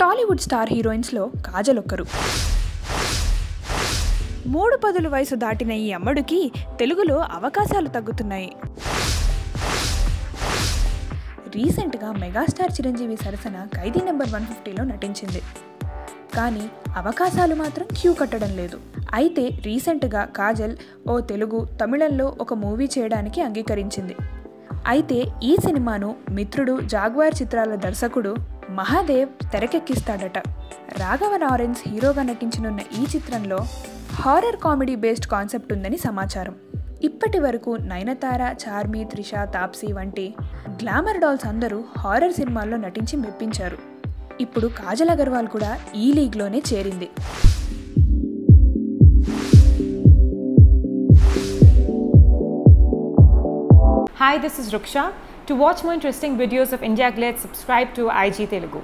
Tollywood star హీరోయిన్స్లో Kajal ఒక్కరు. 3 పదుల వయసు దాటిన ఈ అమ్మడికి తెలుగులో అవకాశాలు తగ్గుతున్నాయి. రీసెంట్గా మెగాస్టార్ చిరంజీవి సరసన ఖైదీ నెంబర్ 150లో నటించింది. కానీ అవకాశాలు మాత్రం క్యూ కట్టడం లేదు. అయితే రీసెంట్గా కాజల్ తెలుగు, తమిళంలో ఒక మూవీ చేయడానికి అంగీకరించింది. అయితే ఈ సినిమాను మిత్రుడు, జాగ్వార్ చిత్రాల దర్శకుడు మహాదేవ్ తెరకెక్కిస్తాడట. రాఘవ లారెన్స్ హీరోగా నటించనున్న ఈ చిత్రంలో హారర్ కామెడీ బేస్డ్ కాన్సెప్ట్ ఉందని సమాచారం. ఇప్పటి వరకు నయనతార, చార్మి, త్రిష, తాప్సీ వంటి గ్లామర్ డాల్స్ అందరూ హారర్ సినిమాల్లో నటించి మెప్పించారు. ఇప్పుడు కాజల్ అగర్వాల్ కూడా ఈ లీగ్లోనే చేరింది. Hi, this is Ruksha. To watch more interesting videos of India Glitz, subscribe to IG Telugu.